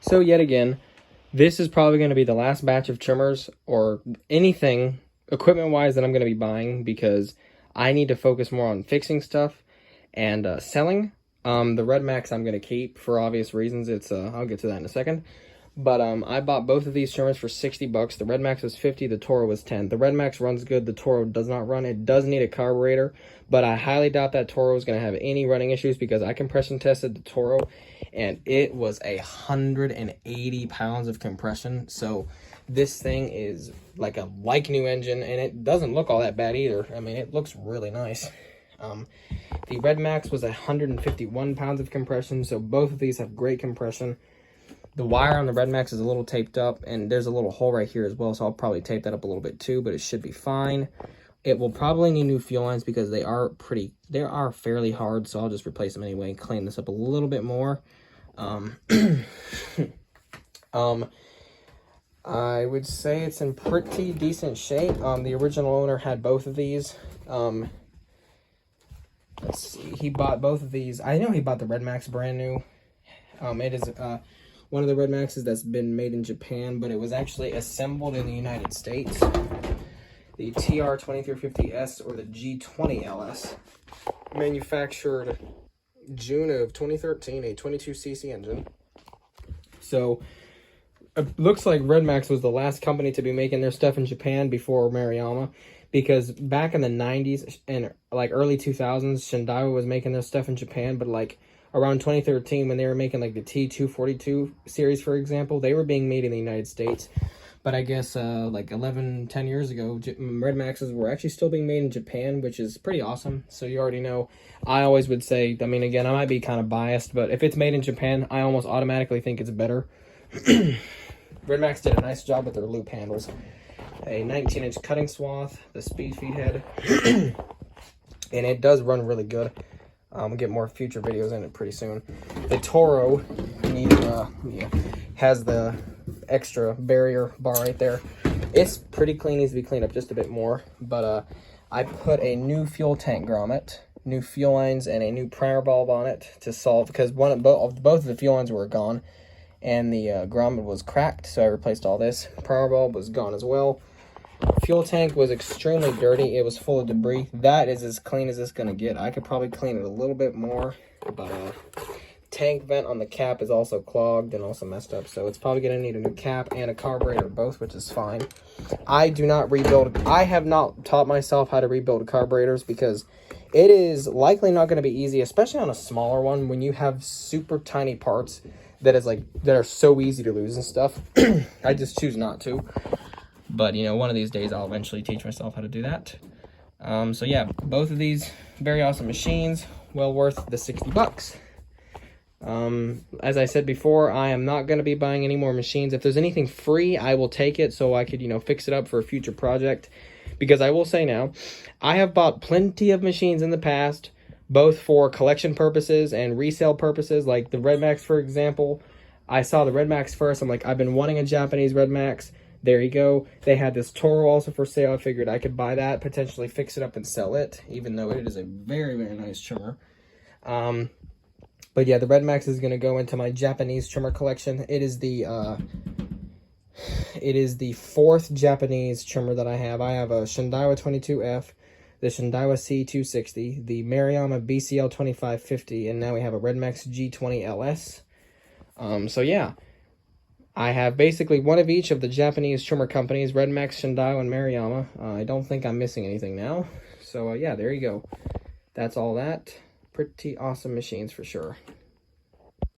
So yet again, this is probably going to be the last batch of trimmers or anything equipment-wise that I'm going to be buying, because I need to focus more on fixing stuff and selling. The RedMax I'm going to keep for obvious reasons. It's I'll get to that in a second. But I bought both of these trimmers for 60 bucks. The RedMax was 50, the Toro was 10. The RedMax runs good, the Toro does not run. It does need a carburetor, but I highly doubt that Toro is going to have any running issues, because I compression tested the Toro and it was 180 pounds of compression. So this thing is like a new engine, and it doesn't look all that bad either. I mean, it looks really nice. The RedMax was 151 pounds of compression, so both of these have great compression. The wire on the RedMax is a little taped up, and there's a little hole right here as well, so I'll probably tape that up a little bit too, but it should be fine. It will probably need new fuel lines because they are fairly hard, so I'll just replace them anyway and clean this up a little bit more. I would say it's in pretty decent shape. The original owner had both of these. Let's see, he bought both of these. I know he bought the RedMax brand new. It is one of the RedMaxes that's been made in Japan, but it was actually assembled in the United States. The TR2350S or the G20LS, manufactured June of 2013, a 22cc engine. So it looks like RedMax was the last company to be making their stuff in Japan before Maruyama, because back in the 90s and like early 2000s, Shindaiwa was making their stuff in Japan, but like around 2013, when they were making like the T242 series, for example, they were being made in the United States. But I guess like 10 years ago, RedMaxes were actually still being made in Japan, which is pretty awesome. So you already know, I always would say, I mean, again, I might be kind of biased, but if it's made in Japan, I almost automatically think it's better. RedMax did a nice job with their loop handles. A 19-inch cutting swath, the speed feed head, and it does run really good. We'll get more future videos in it pretty soon. The Toro has the extra barrier bar right there. It's pretty clean, needs to be cleaned up just a bit more. But I put a new fuel tank grommet, new fuel lines, and a new primer bulb on it to solve, because both of the fuel lines were gone, and the grommet was cracked, so I replaced all this. Primer bulb was gone as well. Fuel tank was extremely dirty. It was full of debris. That is as clean as it's going to get. I could probably clean it a little bit more, but tank vent on the cap is also clogged and also messed up, so it's probably going to need a new cap and a carburetor both, which is fine. I do not rebuild. I have not taught myself how to rebuild carburetors, because it is likely not going to be easy, especially on a smaller one, when you have super tiny parts that are so easy to lose and stuff. I just choose not to. But, you know, one of these days I'll eventually teach myself how to do that. So, yeah, both of these very awesome machines, well worth the 60 bucks. As I said before, I am not going to be buying any more machines. If there's anything free, I will take it so I could, you know, fix it up for a future project. Because I will say now, I have bought plenty of machines in the past, both for collection purposes and resale purposes. Like the RedMax, for example. I saw the RedMax first. I'm like, I've been wanting a Japanese RedMax. There you go. They had this Toro also for sale. I figured I could buy that, potentially fix it up and sell it, even though it is a very, very nice trimmer. But yeah, the RedMax is going to go into my Japanese trimmer collection. It is the fourth Japanese trimmer that I have. I have a Shindaiwa 22F, the Shindaiwa C260, the Maruyama BCL 2550, and now we have a RedMax G20LS. So yeah. I have basically one of each of the Japanese trimmer companies, RedMax, Shindaiwa, and Maruyama. I don't think I'm missing anything now. So, yeah, there you go. That's all that. Pretty awesome machines for sure.